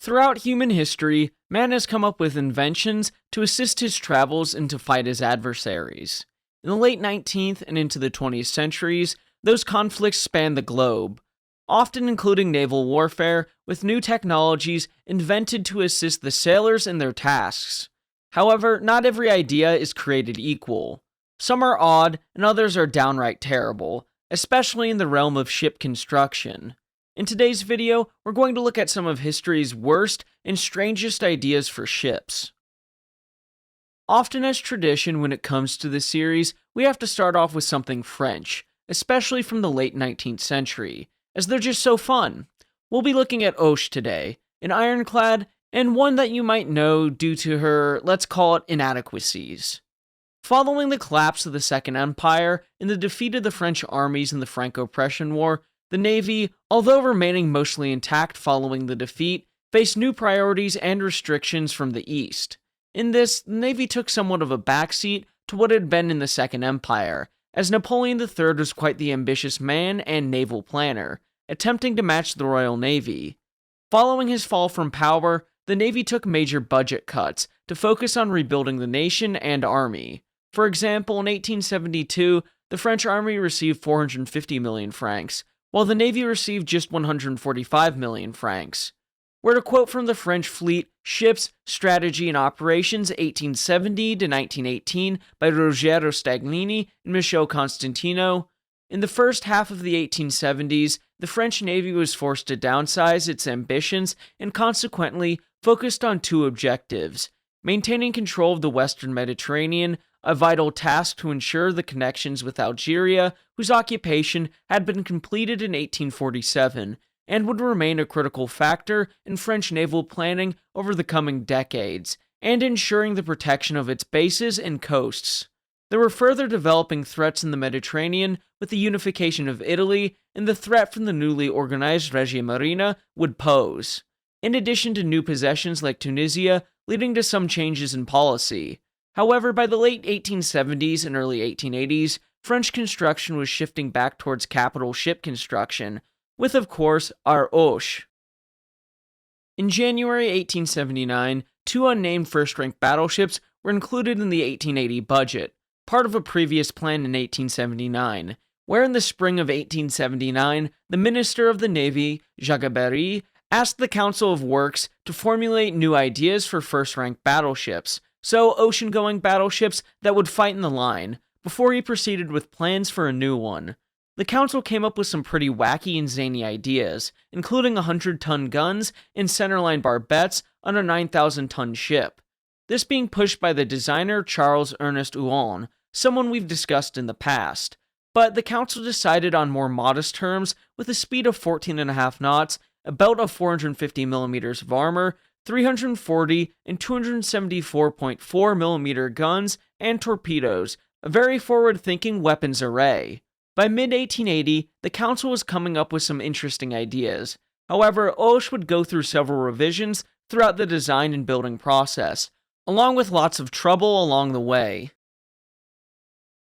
Throughout human history, man has come up with inventions to assist his travels and to fight his adversaries. In the late 19th and into the 20th centuries, those conflicts spanned the globe, often including naval warfare, with new technologies invented to assist the sailors in their tasks. However, not every idea is created equal. Some are odd, and others are downright terrible, especially in the realm of ship construction. In today's video, we're going to look at some of history's worst and strangest ideas for ships. Often as tradition when it comes to this series, we have to start off with something French, especially from the late 19th century, as they're just so fun. We'll be looking at Hoche today, an ironclad, and one that you might know due to her, let's call it, inadequacies. Following the collapse of the Second Empire and the defeat of the French armies in the Franco-Prussian War, the Navy, although remaining mostly intact following the defeat, faced new priorities and restrictions from the East. In this, the Navy took somewhat of a backseat to what had been in the Second Empire, as Napoleon III was quite the ambitious man and naval planner, attempting to match the Royal Navy. Following his fall from power, the Navy took major budget cuts to focus on rebuilding the nation and army. For example, in 1872, the French army received 450 million francs, while the Navy received just 145 million francs. We're to quote from the French Fleet, Ships, Strategy and Operations 1870 to 1918 by Ruggero Staglini and Michel Constantino. In the first half of the 1870s, the French Navy was forced to downsize its ambitions and consequently focused on two objectives: maintaining control of the Western Mediterranean, a vital task to ensure the connections with Algeria, whose occupation had been completed in 1847, and would remain a critical factor in French naval planning over the coming decades, and ensuring the protection of its bases and coasts. There were further developing threats in the Mediterranean with the unification of Italy and the threat from the newly organized Regia Marina would pose, in addition to new possessions like Tunisia, leading to some changes in policy. However, by the late 1870s and early 1880s, French construction was shifting back towards capital ship construction, with, of course, our Hoche. In January 1879, two unnamed first-rank battleships were included in the 1880 budget, part of a previous plan in 1879, where in the spring of 1879, the Minister of the Navy, Jacques Berry, asked the Council of Works to formulate new ideas for first-rank battleships, so ocean-going battleships that would fight in the line, before he proceeded with plans for a new one. The council came up with some pretty wacky and zany ideas, including 100-ton guns and centerline barbettes on a 9,000-ton ship. This being pushed by the designer Charles Ernest Huon, someone we've discussed in the past. But the council decided on more modest terms with a speed of 14.5 knots, a belt of 450 millimeters of armor, 340 and 274.4 millimeter guns, and torpedoes, a very forward-thinking weapons array. By mid-1880, the council was coming up with some interesting ideas. However, Hoche would go through several revisions throughout the design and building process, along with lots of trouble along the way.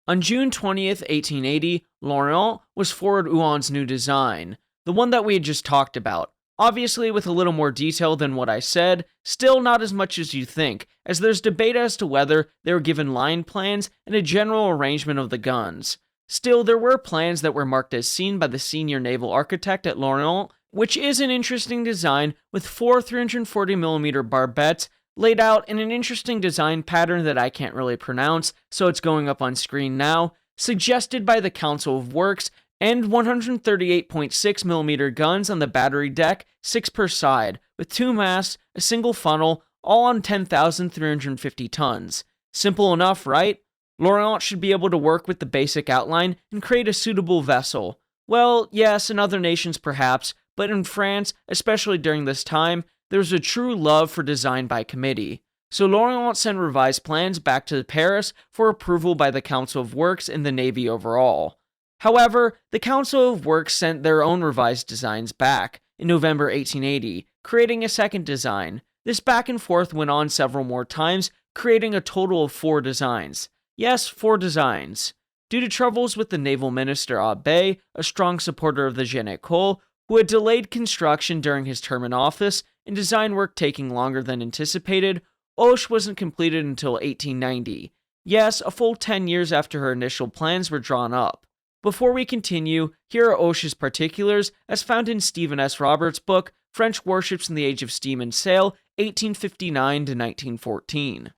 On June 20th, 1880, L'Orient was forwarded Huon's new design, the one that we had just talked about. Obviously with a little more detail than what I said, still not as much as you think, as there's debate as to whether they were given line plans and a general arrangement of the guns. Still, there were plans that were marked as seen by the senior naval architect at L'Orient, which is an interesting design with four 340mm barbettes laid out in an interesting design pattern that I can't really pronounce, so it's going up on screen now, suggested by the Council of Works, and 138.6mm guns on the battery deck, 6 per side, with 2 masts, a single funnel, all on 10,350 tons. Simple enough, right? L'Orient should be able to work with the basic outline and create a suitable vessel. Well, yes, in other nations perhaps, but in France, especially during this time, there was a true love for design by committee. So L'Orient sent revised plans back to Paris for approval by the Council of Works and the Navy overall. However, the Council of Works sent their own revised designs back in November 1880, creating a second design. This back and forth went on several more times, creating a total of 4 designs. Yes, 4 designs. Due to troubles with the naval minister Abbé, a strong supporter of the Jeune École, who had delayed construction during his term in office, and design work taking longer than anticipated, Hoche wasn't completed until 1890. Yes, a full 10 years after her initial plans were drawn up. Before we continue, here are Hoche's particulars as found in Stephen S. Roberts' book, French Warships in the Age of Steam and Sail, 1859 to 1914.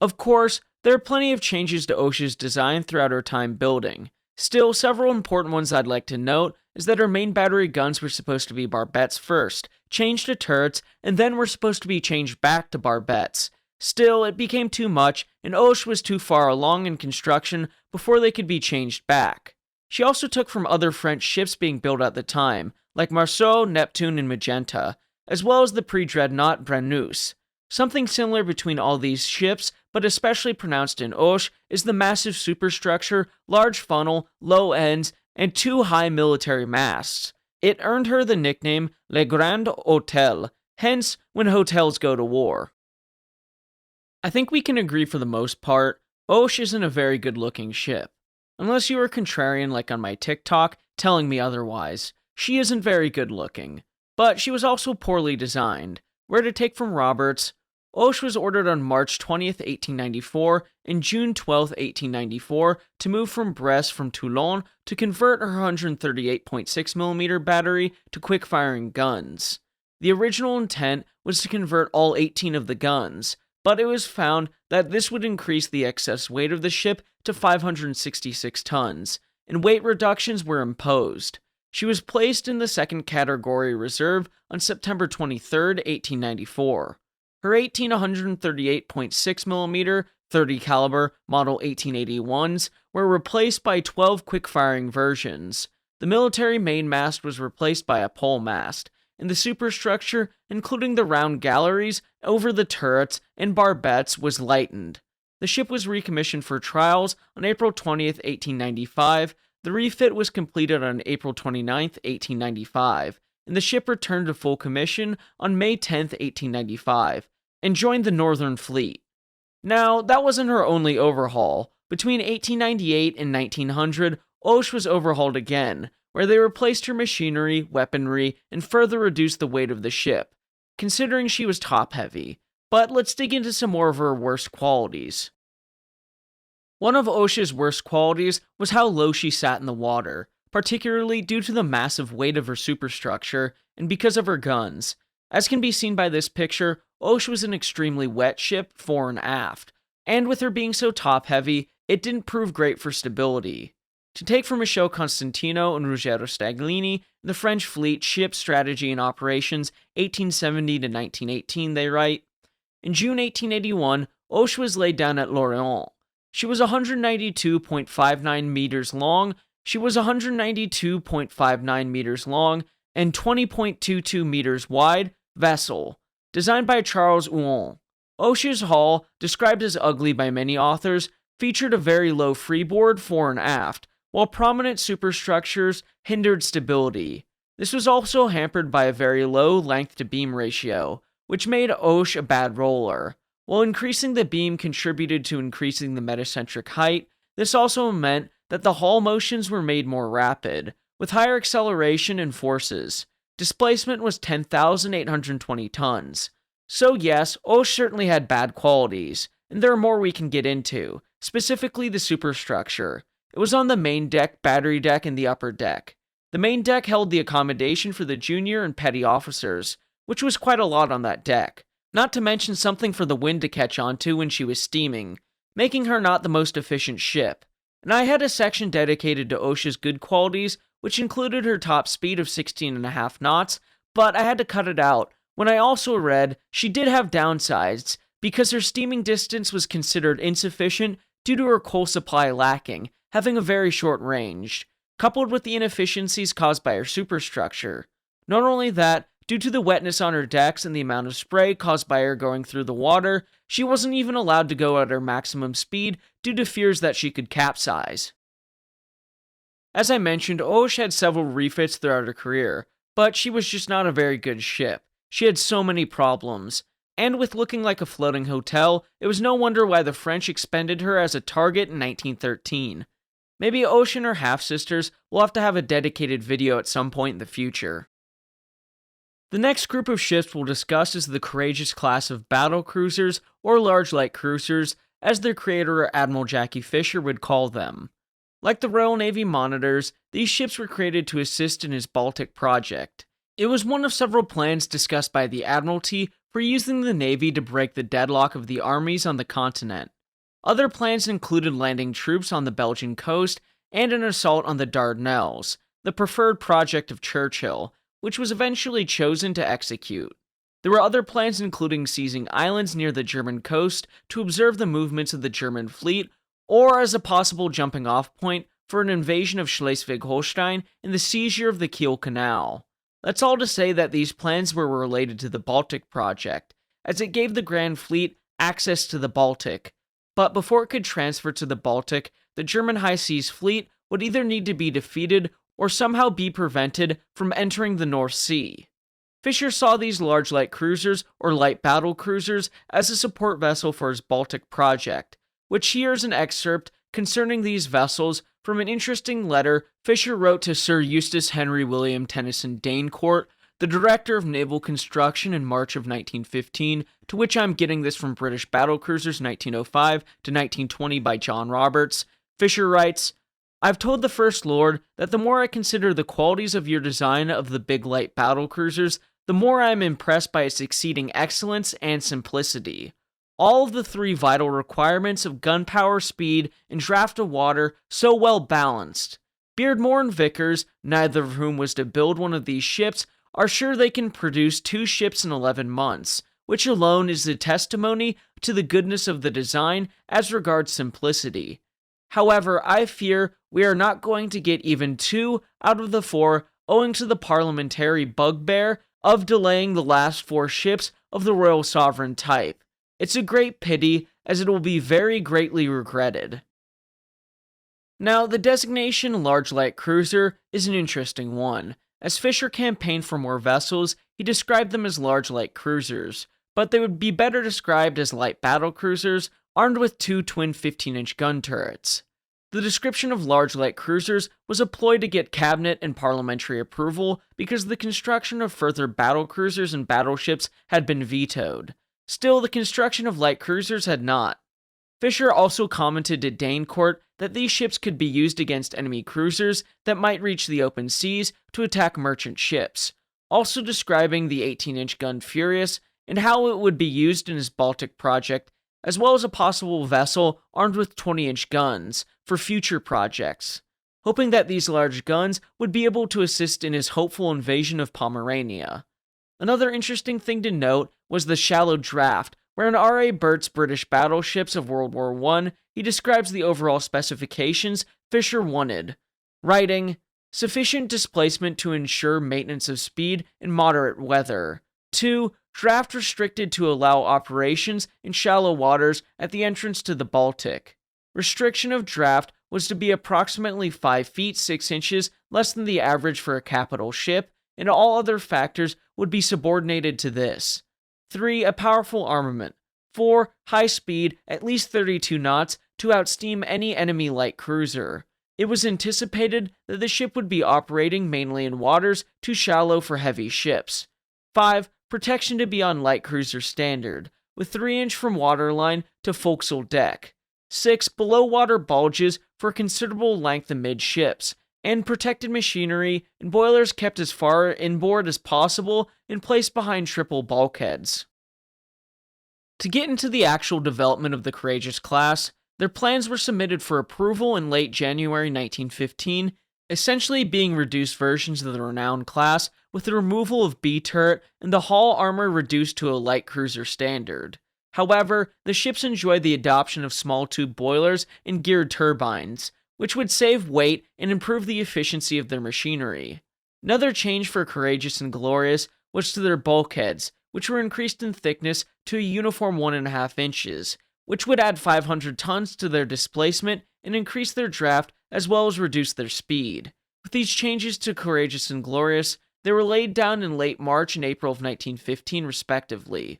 Of course, there are plenty of changes to Hoche's design throughout her time building. Still, several important ones I'd like to note is that her main battery guns were supposed to be barbettes first, changed to turrets, and then were supposed to be changed back to barbettes. Still, it became too much, and Hoche was too far along in construction before they could be changed back. She also took from other French ships being built at the time, like Marceau, Neptune, and Magenta, as well as the pre-dreadnought Brennus. Something similar between all these ships, but especially pronounced in Hoche, is the massive superstructure, large funnel, low ends, and two high military masts. It earned her the nickname Le Grand Hôtel, hence when hotels go to war. I think we can agree for the most part, Hoche isn't a very good looking ship. Unless you are contrarian like on my TikTok, telling me otherwise. She isn't very good looking. But she was also poorly designed. Where to take from Roberts, Hoche was ordered on March 20th, 1894 and June 12th, 1894 to move from Brest from Toulon to convert her 138.6mm battery to quick-firing guns. The original intent was to convert all 18 of the guns, but it was found that this would increase the excess weight of the ship to 566 tons, and weight reductions were imposed. She was placed in the second category reserve on September 23, 1894. Her 18 138.6mm 30 caliber Model 1881s were replaced by 12 quick-firing versions. The military mainmast was replaced by a pole mast, and the superstructure, including the round galleries over the turrets and barbettes, was lightened. The ship was recommissioned for trials on April 20th, 1895. The refit was completed on April 29th, 1895, and the ship returned to full commission on May 10th, 1895, and joined the Northern Fleet. Now, that wasn't her only overhaul. Between 1898 and 1900, Hoche was overhauled again, where they replaced her machinery, weaponry, and further reduced the weight of the ship, considering she was top-heavy. But let's dig into some more of her worst qualities. One of Hoche's worst qualities was how low she sat in the water, particularly due to the massive weight of her superstructure and because of her guns. As can be seen by this picture, Hoche was an extremely wet ship fore and aft, and with her being so top-heavy, it didn't prove great for stability. To take from Michel Constantino and Ruggero Staglini, the French Fleet Ship Strategy and Operations 1870 to 1918, they write, in June 1881, Hoche was laid down at Lorient. She was 192.59 meters long, and 20.22 meters wide, vessel, designed by Charles Huon. Hoche's hull, described as ugly by many authors, featured a very low freeboard fore and aft, while prominent superstructures hindered stability. This was also hampered by a very low length-to-beam ratio, which made Hoche a bad roller. While increasing the beam contributed to increasing the metacentric height, this also meant that the hull motions were made more rapid, with higher acceleration and forces. Displacement was 10,820 tons. So yes, Hoche certainly had bad qualities, and there are more we can get into, specifically the superstructure. It was on the main deck, battery deck, and the upper deck. The main deck held the accommodation for the junior and petty officers, which was quite a lot on that deck, not to mention something for the wind to catch onto when she was steaming, making her not the most efficient ship. And I had a section dedicated to Hoche's good qualities, which included her top speed of 16.5 knots, but I had to cut it out when I also read she did have downsides because her steaming distance was considered insufficient due to her coal supply lacking, having a very short range, coupled with the inefficiencies caused by her superstructure. Not only that, due to the wetness on her decks and the amount of spray caused by her going through the water, she wasn't even allowed to go at her maximum speed due to fears that she could capsize. As I mentioned, Hoche had several refits throughout her career, but she was just not a very good ship. She had so many problems, and with looking like a floating hotel, it was no wonder why the French expended her as a target in 1913. Maybe Hoche and her half-sisters will have to have a dedicated video at some point in the future. The next group of ships we'll discuss is the courageous class of battle cruisers, or large light cruisers, as their creator Admiral Jackie Fisher would call them. Like the Royal Navy monitors, these ships were created to assist in his Baltic project. It was one of several plans discussed by the Admiralty for using the Navy to break the deadlock of the armies on the continent. Other plans included landing troops on the Belgian coast and an assault on the Dardanelles, the preferred project of Churchill, which was eventually chosen to execute. There were other plans including seizing islands near the German coast to observe the movements of the German fleet, or as a possible jumping-off point for an invasion of Schleswig-Holstein and the seizure of the Kiel Canal. That's all to say that these plans were related to the Baltic project, as it gave the Grand Fleet access to the Baltic. But before it could transfer to the Baltic, the German High Seas Fleet would either need to be defeated or somehow be prevented from entering the North Sea. Fisher saw these large light cruisers, or light battle cruisers, as a support vessel for his Baltic project, which here's an excerpt concerning these vessels from an interesting letter Fisher wrote to Sir Eustace Henry William Tennyson Danecourt, the director of naval construction, in March of 1915, to which I'm getting this from British Battlecruisers 1905 to 1920 by John Roberts. Fisher writes, "I've told the First Lord that the more I consider the qualities of your design of the big light battlecruisers, the more I am impressed by its exceeding excellence and simplicity. All of the three vital requirements of gunpowder, speed, and draft of water so well balanced. Beardmore and Vickers, neither of whom was to build one of these ships, are sure they can produce 2 ships in 11 months, which alone is a testimony to the goodness of the design as regards simplicity. However, I fear we are not going to get even 2 out of the 4 owing to the parliamentary bugbear of delaying the last 4 ships of the Royal Sovereign type. It's a great pity, as it will be very greatly regretted." Now, the designation large light cruiser is an interesting one. As Fisher campaigned for more vessels, he described them as large light cruisers, but they would be better described as light battle cruisers armed with 2 twin 15-inch gun turrets. The description of large light cruisers was a ploy to get cabinet and parliamentary approval because the construction of further battle cruisers and battleships had been vetoed. Still, the construction of light cruisers had not. Fisher also commented to Danecourt that these ships could be used against enemy cruisers that might reach the open seas to attack merchant ships, also describing the 18-inch gun Furious and how it would be used in his Baltic project, as well as a possible vessel armed with 20-inch guns for future projects, hoping that these large guns would be able to assist in his hopeful invasion of Pomerania. Another interesting thing to note was the shallow draft, where in R.A. Burt's British battleships of World War I, he describes the overall specifications Fisher wanted, writing, "Sufficient displacement to ensure maintenance of speed in moderate weather. 2. Draft restricted to allow operations in shallow waters at the entrance to the Baltic. Restriction of draft was to be approximately 5 feet 6 inches less than the average for a capital ship, and all other factors would be subordinated to this. 3. A powerful armament. 4. High speed, at least 32 knots, to outsteam any enemy light cruiser. It was anticipated that the ship would be operating mainly in waters too shallow for heavy ships. 5. Protection to be on light cruiser standard, with 3-inch from waterline to forecastle deck. 6. Below water bulges for considerable length amidships, and protected machinery and boilers kept as far inboard as possible and placed behind triple bulkheads." To get into the actual development of the Courageous class, their plans were submitted for approval in late January 1915, essentially being reduced versions of the renowned class with the removal of B turret and the hull armor reduced to a light cruiser standard. However, the ships enjoyed the adoption of small tube boilers and geared turbines, which would save weight and improve the efficiency of their machinery. Another change for Courageous and Glorious was to their bulkheads, which were increased in thickness to a uniform 1.5 inches, which would add 500 tons to their displacement and increase their draft as well as reduce their speed. With these changes to Courageous and Glorious, they were laid down in late March and April of 1915 respectively.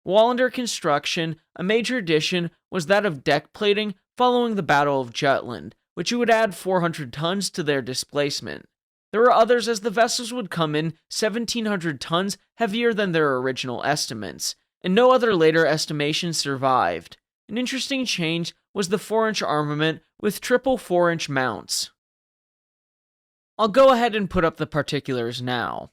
While under construction, a major addition was that of deck plating following the Battle of Jutland, which would add 400 tons to their displacement. There were others, as the vessels would come in 1,700 tons heavier than their original estimates, and no other later estimations survived. An interesting change was the 4-inch armament with triple 4-inch mounts. I'll go ahead and put up the particulars now.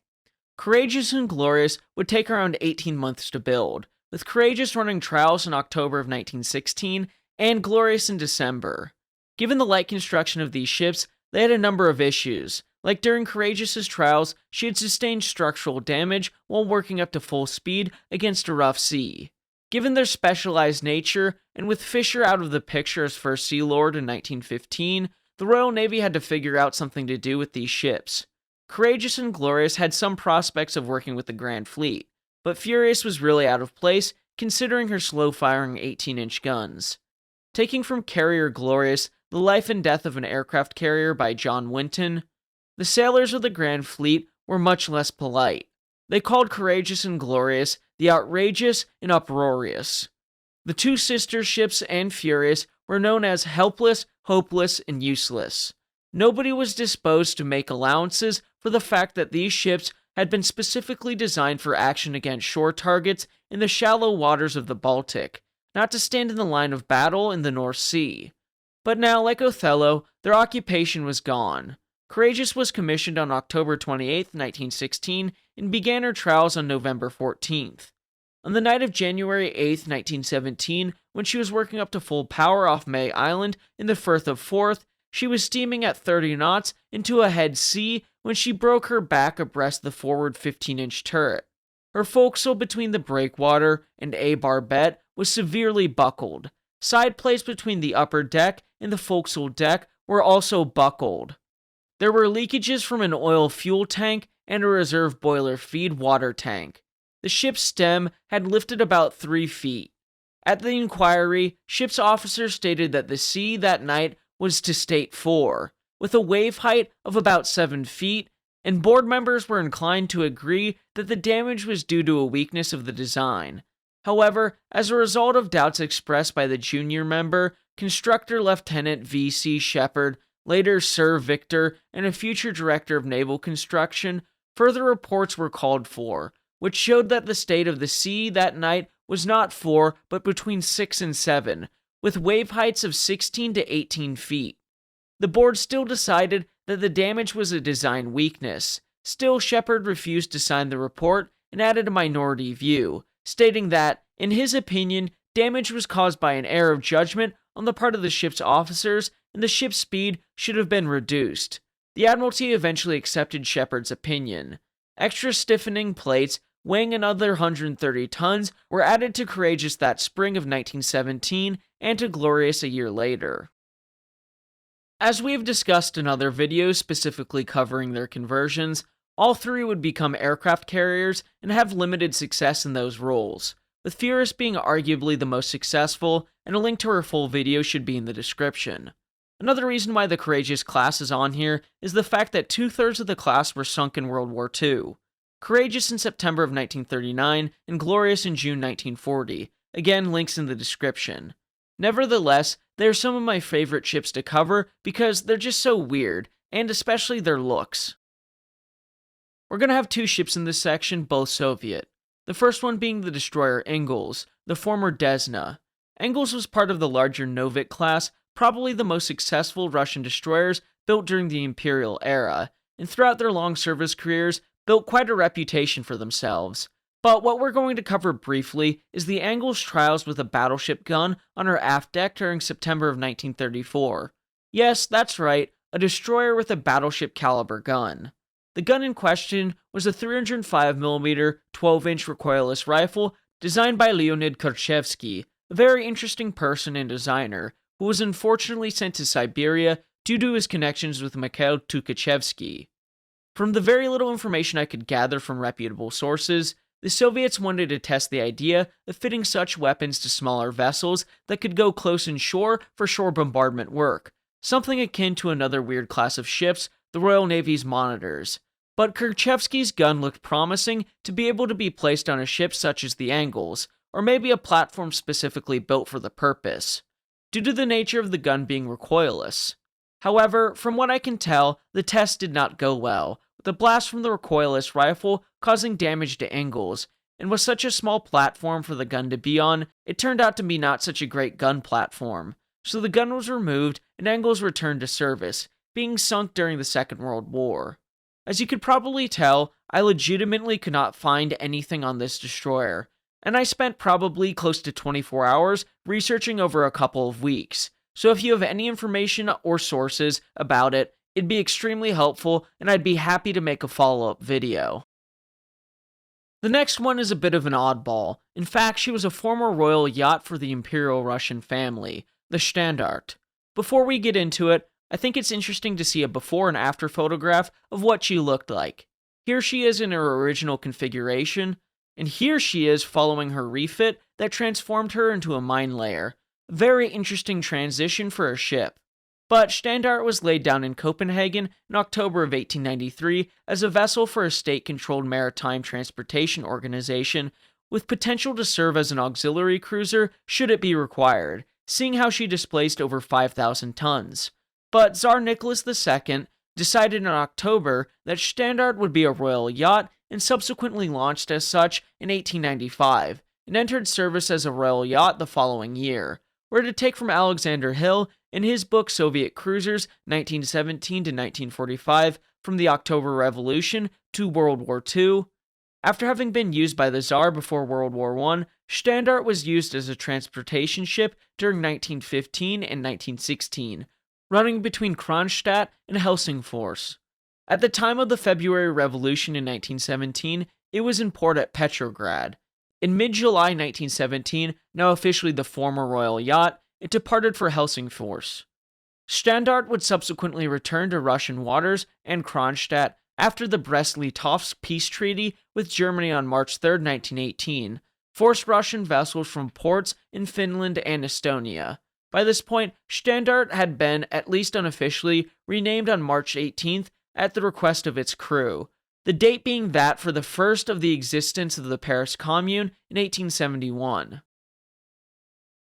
Courageous and Glorious would take around 18 months to build, with Courageous running trials in October of 1916 and Glorious in December. Given the light construction of these ships, they had a number of issues. Like during Courageous's trials, she had sustained structural damage while working up to full speed against a rough sea. Given their specialized nature, and with Fisher out of the picture as First Sea Lord in 1915, the Royal Navy had to figure out something to do with these ships. Courageous and Glorious had some prospects of working with the Grand Fleet, but Furious was really out of place considering her slow-firing 18-inch guns. Taking from Carrier Glorious, The Life and Death of an Aircraft Carrier by John Winton, the sailors of the Grand Fleet were much less polite. They called Courageous and Glorious the outrageous and uproarious. The two sister ships and Furious were known as helpless, hopeless, and useless. Nobody was disposed to make allowances for the fact that these ships had been specifically designed for action against shore targets in the shallow waters of the Baltic, not to stand in the line of battle in the North Sea. But now, like Othello, their occupation was gone. Courageous was commissioned on October 28, 1916, and began her trials on November 14th. On the night of January 8, 1917, when she was working up to full power off May Island in the Firth of Forth, she was steaming at 30 knots into a head sea when she broke her back abreast the forward 15-inch turret. Her forecastle between the breakwater and A barbette was severely buckled. Side plates between the upper deck and the forecastle deck were also buckled. There were leakages from an oil fuel tank and a reserve boiler feed water tank. The ship's stem had lifted about 3 feet. At the inquiry, ship's officers stated that the sea that night was to state 4, with a wave height of about 7 feet, and board members were inclined to agree that the damage was due to a weakness of the design. However, as a result of doubts expressed by the junior member, constructor Lieutenant V.C. Shepard, later Sir Victor, and a future director of naval construction, further reports were called for, which showed that the state of the sea that night was not 4, but between 6 and 7, with wave heights of 16 to 18 feet. The board still decided that the damage was a design weakness. Still, Shepard refused to sign the report and added a minority view, stating that, in his opinion, damage was caused by an error of judgment on the part of the ship's officers and the ship's speed should have been reduced. The Admiralty eventually accepted Shepard's opinion. Extra stiffening plates, weighing another 130 tons, were added to Courageous that spring of 1917 and to Glorious a year later. As we have discussed in other videos specifically covering their conversions, all three would become aircraft carriers and have limited success in those roles, with Furious being arguably the most successful, and a link to her full video should be in the description. Another reason why the Courageous class is on here is the fact that 2/3 of the class were sunk in World War II. Courageous in September of 1939 and Glorious in June 1940. Again, links in the description. Nevertheless, they are some of my favorite ships to cover because they're just so weird, and especially their looks. We're going to have 2 ships in this section, both Soviet. The first one being the destroyer Engels, the former Desna. Engels was part of the larger Novik class, probably the most successful Russian destroyers built during the Imperial era, and throughout their long service careers, built quite a reputation for themselves. But what we're going to cover briefly is the Engels trials with a battleship gun on her aft deck during September of 1934. Yes, that's right, a destroyer with a battleship caliber gun. The gun in question was a 305mm 12-inch recoilless rifle designed by Leonid Kurchevsky, a very interesting person and designer, who was unfortunately sent to Siberia due to his connections with Mikhail Tukhachevsky. From the very little information I could gather from reputable sources, the Soviets wanted to test the idea of fitting such weapons to smaller vessels that could go close inshore for shore bombardment work, something akin to another weird class of ships, the Royal Navy's Monitors. But Kurchevsky's gun looked promising to be able to be placed on a ship such as the Engels, or maybe a platform specifically built for the purpose, due to the nature of the gun being recoilless. However, from what I can tell, the test did not go well, with a blast from the recoilless rifle causing damage to Engels, and with such a small platform for the gun to be on, it turned out to be not such a great gun platform. So the gun was removed and Engels returned to service, being sunk during the Second World War. As you could probably tell, I legitimately could not find anything on this destroyer, and I spent probably close to 24 hours researching over a couple of weeks. So if you have any information or sources about it, it'd be extremely helpful and I'd be happy to make a follow-up video. The next one is a bit of an oddball. In fact, she was a former royal yacht for the Imperial Russian family, the Standard. Before we get into it, I think it's interesting to see a before and after photograph of what she looked like. Here she is in her original configuration, and here she is following her refit that transformed her into a mine layer. A very interesting transition for a ship. But Standard was laid down in Copenhagen in October of 1893 as a vessel for a state-controlled maritime transportation organization with potential to serve as an auxiliary cruiser should it be required, seeing how she displaced over 5,000 tons. But Tsar Nicholas II decided in October that Standard would be a royal yacht and subsequently launched as such in 1895 and entered service as a royal yacht the following year. We're to take from Alexander Hill in his book Soviet Cruisers 1917 to 1945 from the October Revolution to World War II. After having been used by the Tsar before World War I, Standard was used as a transportation ship during 1915 and 1916, running between Kronstadt and Helsingfors. At the time of the February Revolution in 1917, it was in port at Petrograd. In mid-July 1917, now officially the former royal yacht, it departed for Helsingfors. Standard would subsequently return to Russian waters and Kronstadt after the Brest-Litovsk peace treaty with Germany on March 3, 1918, forced Russian vessels from ports in Finland and Estonia. By this point, Standard had been, at least unofficially, renamed on March 18th at the request of its crew, the date being that for the first of the existence of the Paris Commune in 1871.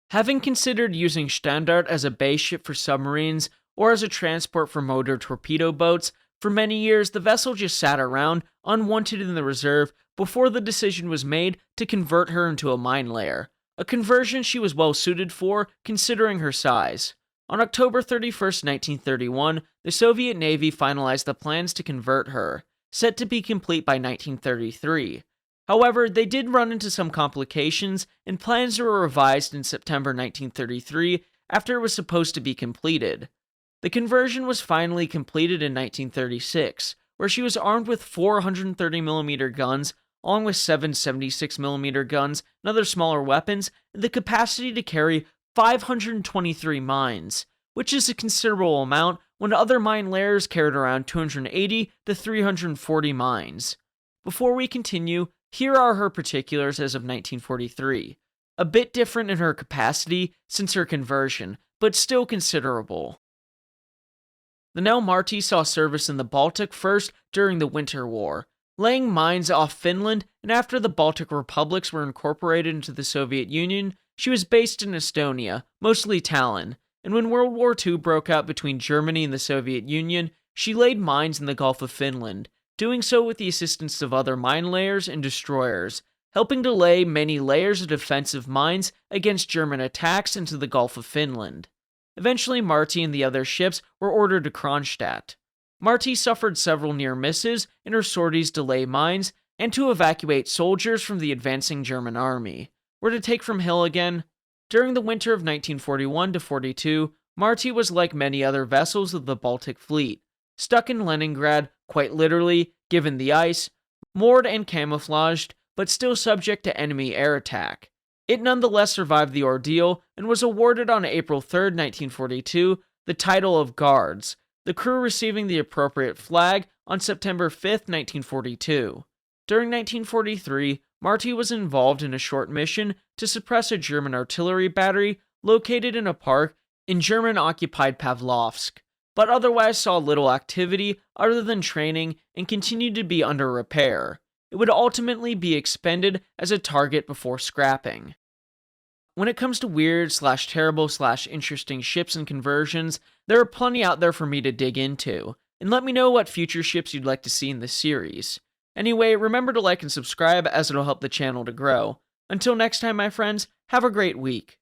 Having considered using Standard as a base ship for submarines or as a transport for motor torpedo boats, for many years the vessel just sat around unwanted in the reserve before the decision was made to convert her into a mine layer, a conversion she was well suited for considering her size. On October 31st, 1931, the Soviet Navy finalized the plans to convert her, set to be complete by 1933. However, they did run into some complications, and plans were revised in September 1933 after it was supposed to be completed. The conversion was finally completed in 1936, where she was armed with 4 130mm guns, along with 7 76mm guns and other smaller weapons, and the capacity to carry 523 mines, which is a considerable amount when other mine layers carried around 280 to 340 mines. Before we continue, here are her particulars as of 1943. A bit different in her capacity since her conversion, but still considerable. The Nell Marti saw service in the Baltic first during the Winter War, laying mines off Finland, and after the Baltic republics were incorporated into the Soviet Union, she was based in Estonia, mostly Tallinn, and when World War II broke out between Germany and the Soviet Union, she laid mines in the Gulf of Finland, doing so with the assistance of other mine layers and destroyers, helping to lay many layers of defensive mines against German attacks into the Gulf of Finland. Eventually, Marti and the other ships were ordered to Kronstadt. Marti suffered several near misses in her sorties to lay mines and to evacuate soldiers from the advancing German army. We're to take from Hill again. During the winter of 1941 to 42, Marti was like many other vessels of the Baltic Fleet, stuck in Leningrad, quite literally, given the ice, moored and camouflaged, but still subject to enemy air attack. It nonetheless survived the ordeal and was awarded on April 3, 1942, the title of Guards, the crew receiving the appropriate flag on September 5, 1942. During 1943, Marti was involved in a short mission to suppress a German artillery battery located in a park in German-occupied Pavlovsk, but otherwise saw little activity other than training and continued to be under repair. It would ultimately be expended as a target before scrapping. when it comes to weird slash terrible slash interesting ships and conversions, there are plenty out there for me to dig into, and let me know what future ships you'd like to see in this series. Anyway, remember to like and subscribe as it'll help the channel to grow. Until next time, my friends, have a great week.